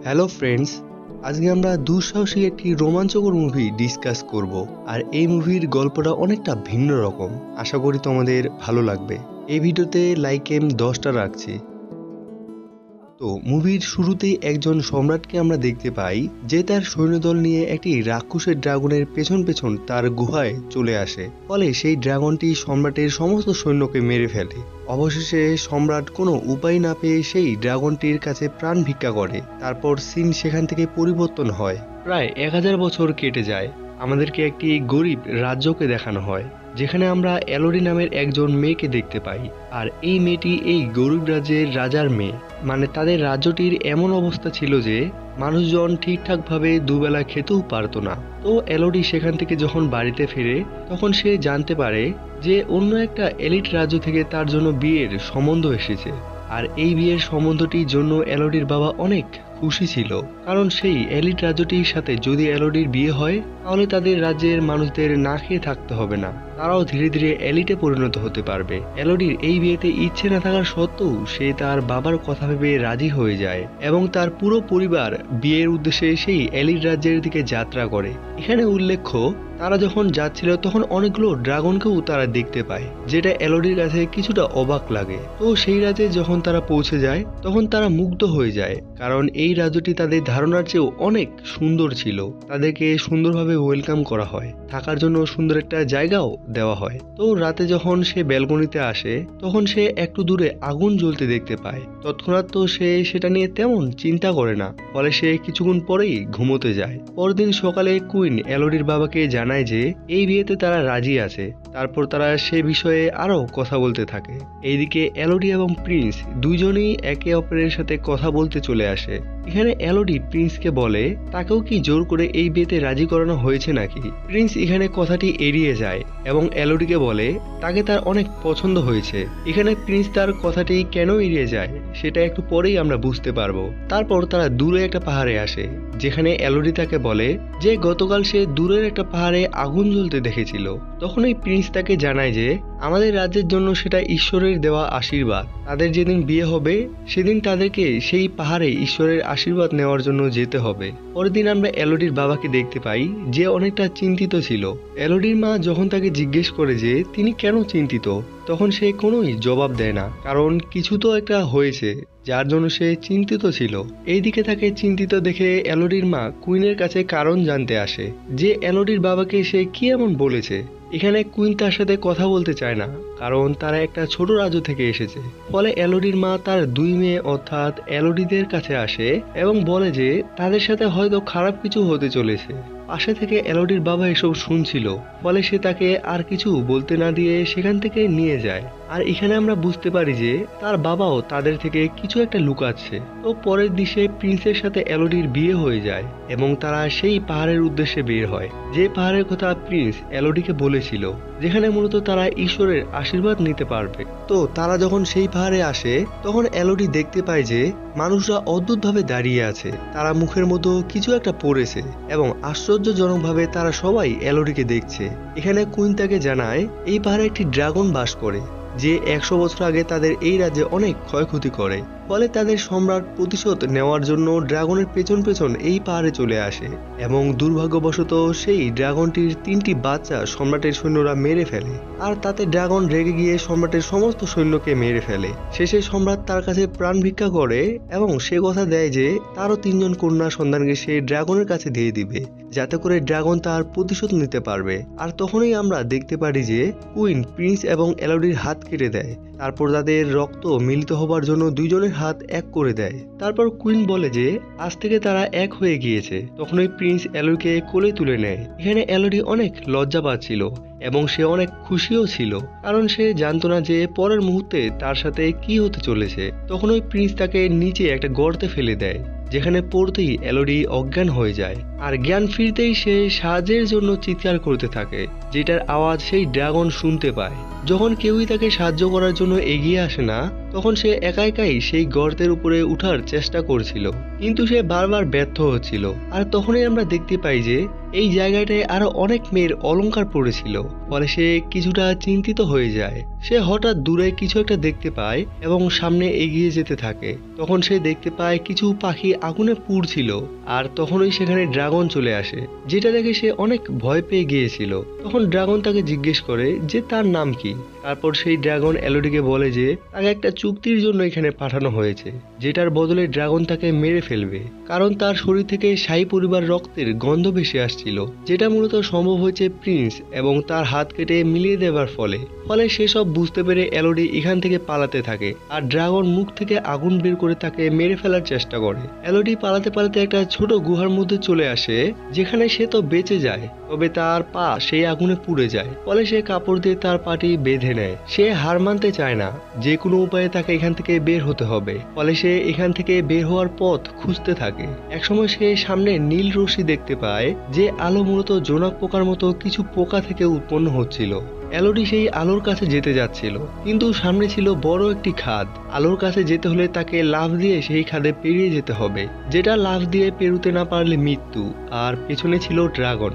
Hello friends, আজকে আমরা দুঃসাহসী একটি রোমাঞ্চকর মুভি ডিসকাস করব। আর এই মুভির গল্পটা অনেকটা ভিন্ন রকম। আশা করি তোমাদের ভালো লাগবে। এই ভিডিওতে লাইক 10টা রাখছি। তো মুভির শুরুতেই একজন সম্রাটকে আমরা দেখতে পাই যে তার সৈন্যদল নিয়ে একটি রাক্ষসের ড্রাগনের পেছন পেছন তার গুহায় চলে আসে। ফলে সেই ড্রাগনটি সম্রাটের সমস্ত সৈন্যকে মেরে ফেলে। অবশেষে সম্রাট কোনো উপায় না পেয়ে সেই ড্রাগনটির কাছে প্রাণ ভিক্ষা করে। তারপর সিন সেখান থেকে পরিবর্তন হয়। প্রায় 1000 বছর কেটে যায়। আমাদেরকে একটি গরিব রাজ্যকে দেখানো হয়, যেখানে আমরা এলোরি নামের একজন মেয়েকে দেখতে পাই। আর এই মেয়েটি এই গরিব রাজ্যের রাজার মেয়ে। মানে তাদের রাজ্যটির এমন অবস্থা ছিল যে মানুষজন ঠিকঠাকভাবে দুবেলা খেতেও পারতো না। তো এলোরি সেখান থেকে যখন বাড়িতে ফেরে তখন সে জানতে পারে যে অন্য একটা এলিট রাজ্য থেকে তার জন্য বিয়ের সম্বন্ধ এসেছে। আর এই বিয়ের সম্বন্ধটির জন্য এলোডির বাবা অনেক খুশি ছিল, কারণ সেই এলিট রাজ্যটির সাথে যদি এলোডির বিয়ে হয় তাহলে তাদের রাজ্যের মানুষদের না খেয়ে থাকতে হবে না, তারাও ধীরে ধীরে এলিটে পরিণত হতে পারবে। এলোডির এই বিয়েতে ইচ্ছে না থাকার সত্ত্বেও সে তার বাবার কথা ভেবে রাজি হয়ে যায় এবং তার পুরো পরিবার বিয়ের উদ্দেশ্যে সেই এলিট রাজ্যের দিকে যাত্রা করে। এখানে উল্লেখ্য, তারা যখন যাচ্ছিল তখন অনেকগুলো ড্রাগনকেও তারা দেখতে পায়, যেটা এলোডির কাছে কিছুটা অবাক লাগে। তো সেই রাজ্যে যখন তারা পৌঁছে যায় তখন তারা মুগ্ধ হয়ে যায়, কারণ এই রাজ্যটি তাদের ধারণার চেয়েও অনেক সুন্দর ছিল। তাদেরকে সুন্দরভাবে ওয়েলকাম করা হয়, থাকার জন্য সুন্দর একটা জায়গাও দেওয়া হয়। তো রাতে যখন সে ব্যালকনিতে আসে তখন সে একটু দূরে আগুন জ্বলতে দেখতে পায়। তৎক্ষণাৎ তো সে সেটা নিয়ে তেমন চিন্তা করে না, ফলে সে কিছুক্ষণ পরেই ঘুমোতে যায়। পরদিন সকালে কুইন এলোডির বাবাকে জানায় যে এই বিয়েতে তারা রাজি আছে। তারপর তারা সে বিষয়ে আরো কথা বলতে থাকে। এইদিকে এলোডি এবং প্রিন্স দুইজনেই একে অপরের সাথে কথা বলতে চলে আসে। এখানে এলোডি প্রিন্সকে বলে তাকেও কি জোর করে এই বিয়েতে রাজি করানো হয়েছে নাকি। প্রিন্স এখানে কথাটি এড়িয়ে যায় এবং এলোডিকে বলে তাকে তার অনেক পছন্দ হয়েছে। এখানে প্রিন্স তার কথাটি কেন এড়িয়ে যায় সেটা একটু পরেই আমরা বুঝতে পারবো। তারপর তারা দূরে একটা পাহাড়ে আসে, যেখানে এলোডি তাকে বলে যে গতকাল সে দূরের একটা পাহাড়ে আগুন জ্বলতে দেখেছিল। তখনই প্রিন্স তাকে জানায় যে আমাদের রাজ্যের জন্য সেটা ঈশ্বরের দেওয়া আশীর্বাদ। তাদের যেদিন বিয়ে হবে সেদিন তাদেরকে সেই পাহাড়ে ঈশ্বরের আশীর্বাদ নেওয়ার জন্য যেতে হবে। পরের দিন আমরা এলোডির বাবাকে দেখতে পাই যে অনেকটা চিন্তিত ছিল। এলোডির মা যখন তাকে জিজ্ঞেস করে যে তিনি কেন চিন্তিত, তখন সে কোনোই জবাব দেয় না, কারণ কিছু তো একটা হয়েছে যার জন্য সে চিন্তিত ছিল। এইদিকে তাকে চিন্তিত দেখে এলোডির মা কুইনের কাছে কারণ জানতে আসে যে এলোডির বাবাকে সে কি এমন বলেছে। এখানে কুইন তার সাথে কথা বলতে চায় না, কারণ তারা একটা ছোট রাজ্য থেকে এসেছে। ফলে এলোডির মা তার দুই মেয়ে অর্থাৎ এলোডিদের কাছে আসে এবং বলে যে তাদের সাথে হয়তো খারাপ কিছু হতে চলেছে। পাশে থেকে এলোডির বাবা এসব শুনছিল, ফলে সে তাকে আর কিছু বলতে না দিয়ে সেখান থেকে নিয়ে যায়। আর এখানে আমরা বুঝতে পারি যে তার বাবাও তাদের থেকে কিছু একটা লুকাচ্ছে। তো পরের দিশে প্রিন্সের সাথে এলোডির বিয়ে হয়ে যায় এবং তারা সেই পাহাড়ের উদ্দেশ্যে বের হয়, যে পাহাড়ের কথা প্রিন্স এলোডিকে বলেছিল, যেখানে মূলত তারা ঈশ্বরের আশীর্বাদ নিতে পারবে। তো তারা যখন সেই পাহাড়ে আসে তখন এলোডি দেখতে পায় যে মানুষরা অদ্ভুতভাবে দাঁড়িয়ে আছে, তারা মুখের মতো কিছু একটা পড়েছে এবং আশ্চর্যজনকভাবে তারা সবাই এলোডিকে দেখছে। এখানে কুইন তাকে জানায় এই পাহাড়ে একটি ড্রাগন বাস করে, যে 100 বছর আগে তাদের এই রাজ্যে অনেক ক্ষয়ক্ষতি করে। ফলে তাদের সম্রাট প্রতিশোধ নেওয়ার জন্য ড্রাগনের পেছন পেছন এই পাহাড়ে চলে আসে এবং দুর্ভাগ্যবশত সেই ড্রাগনটির 3টি বাচ্চা সম্রাটের সৈন্যরা মেরে ফেলে। আর তাতে ড্রাগন রেগে গিয়ে সম্রাটের সমস্ত সৈন্যকে মেরে ফেলে। শেষে সম্রাট তার কাছে প্রাণ ভিক্ষা করে এবং সে কথা দেয় যে তারও 3 জন কন্যা সন্তানকে সে ড্রাগনের কাছে দিয়ে দিবে, যাতে করে ড্রাগন তার প্রতিশোধ নিতে পারবে। আর তখনই আমরা দেখতে পারি যে কুইন প্রিন্স এবং এলোডির হাত কেটে দেয়। তারপর তাদের রক্ত মিলিত হবার জন্য দুইজনের হাত এক করে দেয়। তারপর কুইন বলে যে আজ থেকে তারা এক হয়ে গিয়েছে। তখনই প্রিন্স এলোডিকে কোলে তুলে নেয়। এখানে এলোডি অনেক লজ্জা পাচ্ছিল এবং সে অনেক খুশিও ছিল, কারণ সে জানতো না যে পরের মুহূর্তে তার সাথে কি হতে চলেছে। তখন ওই প্রিন্স তাকে নিচে একটা গর্তে ফেলে দেয়, যেখানে পড়তেই এলোডি অজ্ঞান হয়ে যায়। আর জ্ঞান ফিরতেই সে সাহায্যের জন্য চিৎকার করতে থাকে, যেটার আওয়াজ সেই ড্রাগন শুনতে পায়। যখন কেউই তাকে সাহায্য করার জন্য এগিয়ে আসে না তখন সে একা একাই সেই গর্তের উপরে উঠার চেষ্টা করছিল, কিন্তু সে বারবার ব্যর্থ হচ্ছিল। আর তখনই আমরা দেখতে পাই যে এই জায়গাটায় আরো অনেক মেয়ের অলংকার পড়েছিল, ফলে সে কিছুটা চিন্তিত হয়ে যায়। সে হঠাৎ দূরে কিছু একটা দেখতে পায় এবং সামনে এগিয়ে যেতে থাকে। তখন সে দেখতে পায় কিছু পাখি আগুনে পুড়ছিল, আর তখনই সেখানে ড্রাগন চলে আসে, যেটা দেখে সে অনেক ভয় পেয়ে গিয়েছিল। তখন ড্রাগন তাকে জিজ্ঞেস করে যে তার নাম কি। তারপর সেই ড্রাগন এলোডিকে বলে যে তাকে একটা চুক্তির জন্য এখানে পাঠানো হয়েছে, যেটার বদলে ড্রাগন তাকে মেরে ফেলবে, কারণ তার শরীর থেকে শাহী পরিবার রক্তের গন্ধ ভেসে আসছিল, যেটা মূলত সম্ভব হয়েছে প্রিন্স এবং তার হাত কেটে মিলিয়ে দেওয়ার ফলে। সেসব বুঝতে পেরে এলোডি এখান থেকে পালাতে থাকে, আর ড্রাগন মুখ থেকে আগুন বের করে তাকে মেরে ফেলার চেষ্টা করে। এলোডি পালাতে পালাতে একটা ছোট গুহার মধ্যে চলে আসে, যেখানে সে তো বেঁচে যায়, তবে তার পা সেই আগুনে পুড়ে যায়। সে কাপড় দিয়ে তার পাটি বেঁধে নেয়। সে হার মানতে চায় না, যে কোনো উপায়ে তাকে এখান থেকে বের হতে হবে। সে এখান থেকে বের হওয়ার পথ খুঁজতে থাকে। একসময় সে সামনে নীল রশ্মি দেখতে পায়, যে আলো মূলত জোনাক পোকার মতো কিছু পোকা থেকে উৎপন্ন হচ্ছিল। এলোডি সেই আলোর কাছে যেতে যাচ্ছিল, কিন্তু সামনে ছিল বড় একটি খাদ। আলোর কাছে যেতে হলে তাকে লাফ দিয়ে সেই খাদে পেরিয়ে যেতে হবে, যেটা লাফ দিয়ে পেরুতে না পারলে মৃত্যু। আর পেছনে ছিল ড্রাগন,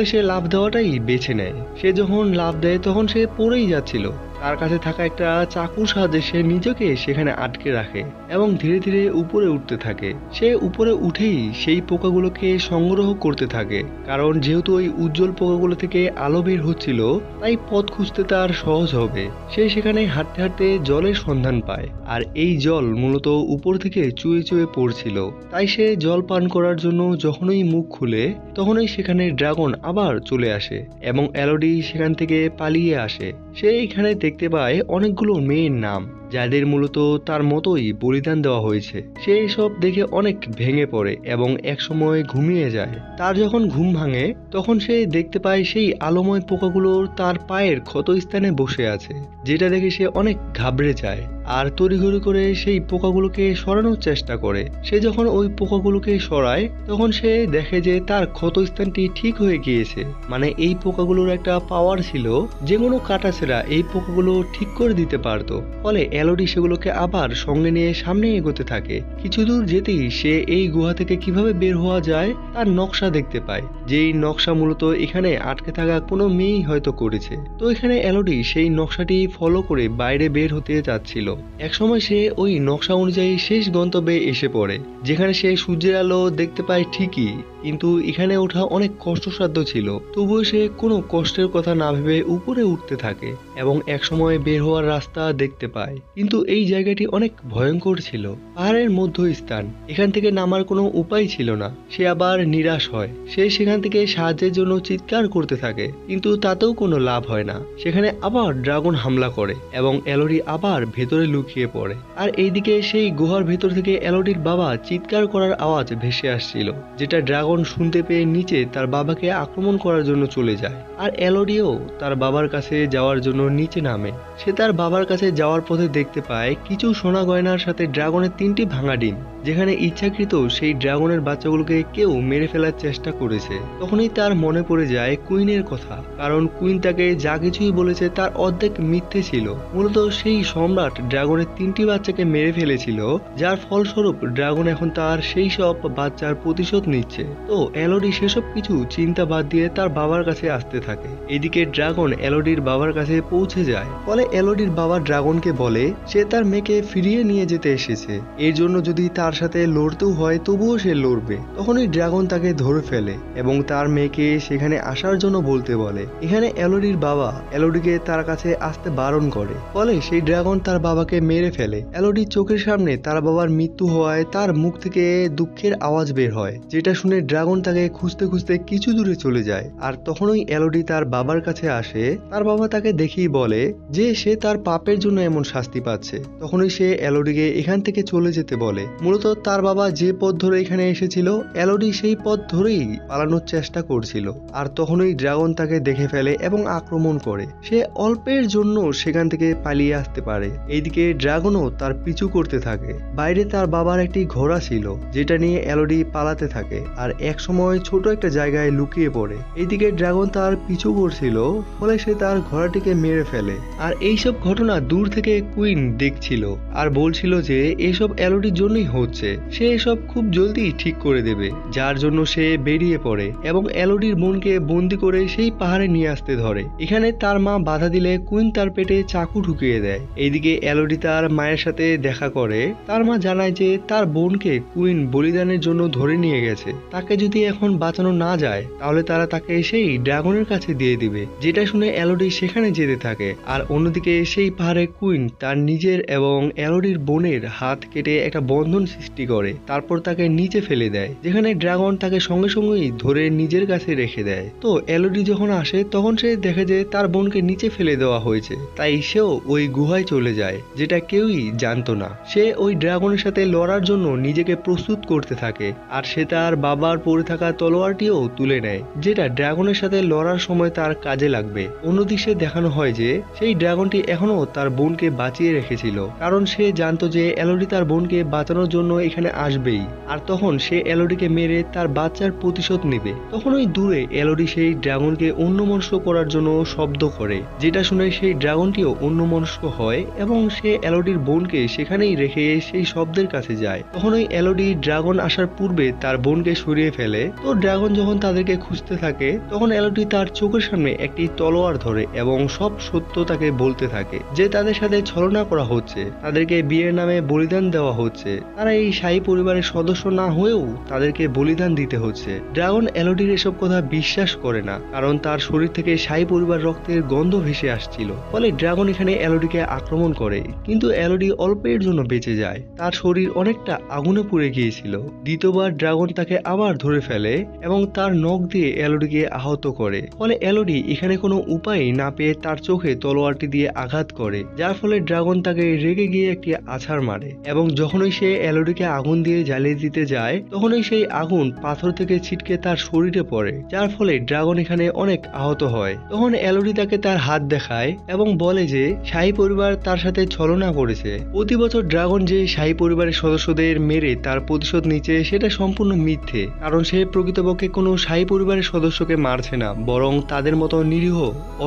সে লাফ দেওয়াটাই বেছে নেয়। সে যখন লাফ দেয় তখন সে পড়েই যাচ্ছিল। তার কাছে থাকা একটা চাকুর সাহায্যে সে নিজেকে সেখানে আটকে রাখে এবং ধীরে ধীরে উপরে উঠতে থাকে। সে উপরে উঠেই সেই পোকাগুলোকে সংগ্রহ করতে থাকে, কারণ যেহেতু ওই উজ্জ্বল পোকাগুলো থেকে আলো বের হচ্ছিল, তাই পথ খুঁজতে তার সহজ হবে। সে সেখানে হাঁটতে হাঁটতে জলের সন্ধান পায়, আর এই জল মূলত উপর থেকে চুয়ে চুয়ে পড়ছিল। তাই সে জল পান করার জন্য যখনই মুখ খুলে, তখনই সেখানে ড্রাগন আবার চলে আসে এবং এলোডি সেখান থেকে পালিয়ে আসে। সে এখানে দেখতে পায় অনেকগুলো মেয়ের নাম, যাদের মূলত তার মতোই বলিদান দেওয়া হয়েছে। সে সব দেখে অনেক ভেঙে পড়ে এবং একসময় ঘুমিয়ে যায়। তার যখন ঘুম ভাঙে, তখন সে দেখতে পায় সেই আলোময় পোকাগুলোর তার পায়ের ক্ষতস্থানে বসে আছে, যেটা দেখে সে অনেক ঘাবড়ে যায় আর তড়িঘড়ি করে সেই পোকাগুলোকে সরানোর চেষ্টা করে। সে যখন ওই পোকাগুলোকে সরায়, তখন সে দেখে যে তার ক্ষতস্থানটি ঠিক হয়ে গিয়েছে। মানে এই পোকাগুলোর একটা পাওয়ার ছিল, যে কোনো কাটাছেঁড়া এই পোকাগুলো ঠিক করে দিতে পারতো। ফলে এলোডি সেগুলোকে আবার সঙ্গে নিয়ে সামনে এগোতে থাকে। কিছু দূর যেতেই সে এই গুহা থেকে কিভাবে বের হওয়া যায় তার নকশা দেখতে পায়, যেই নকশা মূলত এখানে আটকে থাকা কোনো মেয়েই হয়তো করেছে। তো এখানে এলোডি সেই নকশাটি ফলো করে বাইরে বের হতে যাচ্ছিল। একসময় সে ওই নকশা অনুযায়ী শেষ গন্তব্যে এসে পড়ে, যেখানে সে সূর্যের আলো দেখতে পায় ঠিকই, কিন্তু এখানে ওঠা অনেক কষ্টসাধ্য ছিল। তবুও সে কোনো কষ্টের কথা না ভেবে উপরে উঠতে থাকে এবং একসময় বের হওয়ার রাস্তা দেখতে পায়। কিন্তু এই জায়গাটি অনেক ভয়ঙ্কর ছিল, পাহাড়ের মধ্যস্থান, এখান থেকে নামার কোনো উপায় ছিল না। সে আবার নিরাশ হয়। সে সেখান থেকে সাহায্যের জন্য চিৎকার করতে থাকে, কিন্তু তাতেও কোনো লাভ হয় না। সেখানে আবার ড্রাগন হামলা করে এবং এলোডি আবার ভেতরে লুকিয়ে পড়ে। আর এইদিকে সেই গুহার ভেতর থেকে এলোডির বাবা চিৎকার করার আওয়াজ ভেসে আসছিল, যেটা ড্রাগন শুনতে পেয়ে নিচে তার বাবাকে আক্রমণ করার জন্য চলে যায়। আর এলোডিও তার বাবার কাছে যাওয়ার জন্য নিচে নামে। সে তার বাবার কাছে যাওয়ার পথে দেখতে পায় কিছু সোনা গয়নার সাথে ড্রাগনের 3টি ভাঙা ডিম, যেখানে ইচ্ছাকৃত সেই ড্রাগনের বাচ্চাগুলোকে কেউ মেরে ফেলার চেষ্টা করেছে। তখনই তার মনে পড়ে যায় কুইনের কথা, কারণ কুইন তাকে যা কিছুই বলেছে তার অর্ধেক মিথ্যে ছিল। মূলত সেই সম্রাট ড্রাগনের 3টি বাচ্চাকে মেরে ফেলেছিল, যার ফলস্বরূপ ড্রাগন এখন তার সেই সব বাচ্চার প্রতিশোধ নিচ্ছে। তো এলোডি সেসব কিছু চিন্তা বাদ দিয়ে তার বাবার কাছে আসতে থাকে। এদিকে ড্রাগন এলোডির বাবার কাছে পৌঁছে যায়। ফলে এলোডির বাবা ড্রাগনকে বলে সে তার মেয়েকে ফিরিয়ে নিয়ে যেতে এসেছে, এর জন্য যদি তার সাথে লড়তেও হয় তবুও সে লড়বে। তখনই ড্রাগন তাকে ধরে ফেলে এবং তার মেয়েকে সেখানে আসার জন্য বলতে বলে। এখানে এলোডির বাবা এলোডিকে তার কাছে আসতে বারণ করে, ফলে সেই ড্রাগন তার বাবাকে মেরে ফেলে। এলোডির চোখের সামনে তার বাবার মৃত্যু হওয়ায় তার মুখ থেকে দুঃখের আওয়াজ বের হয়, যেটা শুনে ড্রাগন তাকে খুঁজতে খুঁজতে কিছু দূরে চলে যায়। আর তখনই এলোডি তার বাবার কাছে আসে। তার বাবা তাকে দেখেই বলে যে সে তার পাপের জন্য এমন শাস্তি পাচ্ছে। তখনই সে এলোডিকে এখান থেকে চলে যেতে বলে। মূলত তার বাবা যে পথ ধরে এখানে এসেছিল, এলোডি সেই পথ ধরেই পালানোর চেষ্টা করছিল। আর তখনই ড্রাগন তাকে দেখে ফেলে এবং আক্রমণ করে। সে অল্পের জন্য সেখান থেকে পালিয়ে আসতে পারে। এইদিকে ড্রাগনও তার পিছু করতে থাকে। বাইরে তার বাবার একটি ঘোড়া ছিল, যেটা নিয়ে এলোডি পালাতে থাকে আর এক সময় ছোট একটা জায়গায় লুকিয়ে পড়ে। এইদিকে ড্রাগন তার পিছু করছিল, ফলে সে তার ঘোড়াটিকে মেরে ফেলে। আর এইসব ঘটনা দূর থেকে কুইন দেখছিল আর বলছিল যে এইসব এলোডির জন্যই হচ্ছে। হচ্ছে সে এসব খুব জলদি ঠিক করে দেবে, যার জন্য সে বেরিয়ে পড়ে এবং এলোডির বোনকে বন্দি করে সেই পাহাড়ে নিয়ে আসতে ধরে। এখানে তার মা বাধা দিলে কুইন তার পেটে চাকু ঢুকিয়ে দেয়। এইদিকে এলোডি তার মায়ের সাথে দেখা করে। তার মা জানায় যে তার বোনকে কুইন বলিদানের জন্য ধরে নিয়ে গেছে, তাকে যদি এখন বাঁচানো না যায় তাহলে তারা তাকে সেই ড্রাগনের কাছে দিয়ে দিবে। যেটা শুনে এলোডি সেখানে যেতে থাকে। আর অন্যদিকে সেই পাহাড়ে কুইন তার নিজের এবং এলোডির বোনের হাত কেটে একটা বন্ধন সৃষ্টি করে, তারপর তাকে নিচে ফেলে দেয়, যেখানে ড্রাগন তাকে সঙ্গে সঙ্গেই ধরে নিজের কাছে রেখে দেয়। তো এলোডি যখন আসে তখন সে দেখে যে তার বোনকে নিচে ফেলে দেওয়া হয়েছে, তাই সেও ওই গুহায় চলে যায়, যেটা কেউই জানতো না। সে ওই ড্রাগনের সাথে লড়ার জন্য নিজেকে প্রস্তুত করতে থাকে, আর সে তার বাবার পরে থাকা তলোয়ারটিও তুলে নেয়, যেটা ড্রাগনের সাথে লড়ার সময় তার কাজে লাগবে। অন্যদিকে দেখানো হয় যে সেই ড্রাগনটি এখনো তার বোনকে বাঁচিয়ে রেখেছিল, কারণ সে জানতো যে এলোডি তার বোনকে বাঁচানোর জন্য এখানে আসবেই, আর তখন সে এলোডিকে মেরে তার বাচ্চার প্রতিশোধ নেবে। তখন ওই দূরে এলোডি সেই ড্রাগনকে অন্যমনস্ক করার জন্য শব্দ করে, যেটা শুনে সেই ড্রাগনটিও অন্যমনস্ক হয় এবং সে এলোডির বোনকে সেখানেই রেখে সেই শব্দের কাছে যায়। তখন ওই এলোডি ড্রাগন আসার পূর্বে তার বোনকে সরিয়ে ফেলে। তো ড্রাগন যখন তাদেরকে খুঁজতে থাকে তখন এলোডি তার চোখের সামনে একটি তলোয়ার ধরে এবং সব সত্য তাকে বলতে থাকে, যে তাদের সাথে ছলনা করা হচ্ছে, তাদেরকে বিয়ের নামে বলিদান দেওয়া হচ্ছে, তারা এই শাহী পরিবারের সদস্য না হয়েও তাদেরকে বলিদান দিতে হচ্ছে। ড্রাগন এলোডির এসব কথা বিশ্বাস করে না, কারণ তার শরীর থেকে শাহী পরিবার রক্তের গন্ধ ভেসে আসছিল। ফলে ড্রাগন এখানে এলোডিকে আক্রমণ করে, কিন্তু এলোডি অল্পের জন্য বেঁচে যায়, তার শরীর অনেকটা আগুনে পুড়ে গিয়েছিল। দ্বিতীয়বার ড্রাগন তাকে আবার ধরে ফেলে এবং তার নখ দিয়ে এলোডিকে আহত করে। ফলে এলোডি এখানে কোনো উপায় না পেয়ে তার চোখে তলোয়ারটি দিয়ে আঘাত করে, যার ফলে ড্রাগন তাকে রেগে গিয়ে একটি আছাড় মারে এবং যখনই সে এলোডিকে আগুন দিয়ে জ্বালিয়ে দিতে যায় তখনই সেই আগুন পাথর থেকে ছিটকে তার শরীরে পড়ে, যার ফলে ড্রাগন এখানে অনেক আহত হয়। তখন এলোডি তাকে তার হাত দেখায় এবং বলে যে শাহী পরিবার তার সাথে ছলনা করেছে। প্রতি বছর ড্রাগন যে শাহী পরিবারের সদস্যদের মেরে তার প্রতিশোধ নিচ্ছে সেটা সম্পূর্ণ মিথ্যে, কারণ সে প্রকৃতপক্ষে কোনো শাহী পরিবারের সদস্যকে মারছে না, বরং তাদের মতো নিরীহ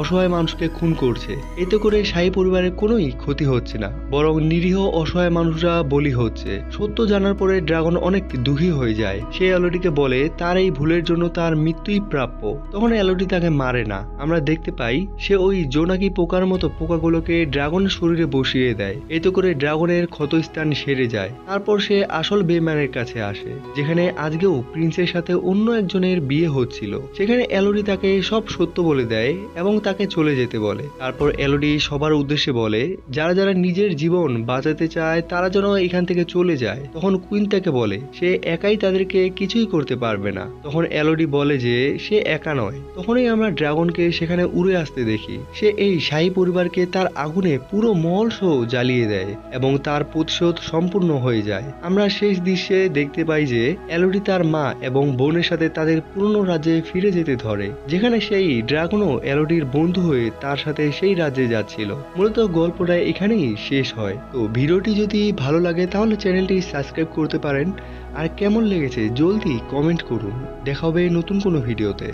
অসহায় মানুষকে খুন করছে। এতে করে শাহী পরিবারের কোনোই ক্ষতি হচ্ছে না, বরং নিরীহ অসহায় মানুষরা বলি হচ্ছে। সত্য জানার পরে ড্রাগন অনেক দুঃখী হয়ে যায়। সে এলোডিকে বলে তার এই ভুলের জন্য তার মৃত্যুই প্রাপ্য। তখন এলোডি তাকে মারে না, আমরা দেখতে পাই সে ওই জোনাকি পোকার মতো পোকাগুলোকে ড্রাগনের শরীরে বসিয়ে দেয়। এতে করে ড্রাগনের ক্ষতস্থান সেরে যায়। তারপর সে আসল বেম্যানের কাছে আসে, যেখানে আজকেও প্রিন্সের সাথে অন্য একজনের বিয়ে হচ্ছিল। সেখানে এলোডি তাকে সব সত্য বলে দেয় এবং তাকে চলে যেতে বলে। তারপর এলোডি সবার উদ্দেশ্যে বলে যারা যারা নিজের জীবন বাঁচাতে চায় তারা যেন এখান থেকে চলে যায়। তখন কুইন তাকে বলে সে একাই তাদেরকে কিছুই করতে পারবে না। তখন এলোডি বলে যে সে একা নয়। তখনই আমরা ড্রাগনকে সেখানে উড়ে আসতে দেখি। সে এই শাহী পরিবারকে তার আগুনে পুরো মহল সহ জ্বালিয়ে দেয় এবং তার প্রতিশোধ সম্পূর্ণ হয়ে যায়। আমরা শেষ দৃশ্যে দেখতে পাই যে এলোডি তার মা এবং বোনের সাথে তাদের পুরনো রাজ্যে ফিরে যেতে ধরে, যেখানে সেই ড্রাগনও এলোডির বন্ধু হয়ে তার সাথে সেই রাজ্যে যাচ্ছিল। মূলত গল্পটা এখানেই শেষ হয়। তো ভিডিওটি যদি ভালো লাগে তাহলে চ্যানেলটি সাবস্ক্রাইব করতে পারেন, আর কেমন লেগেছে জলদি কমেন্ট করুন। দেখা হবে নতুন কোনো ভিডিওতে।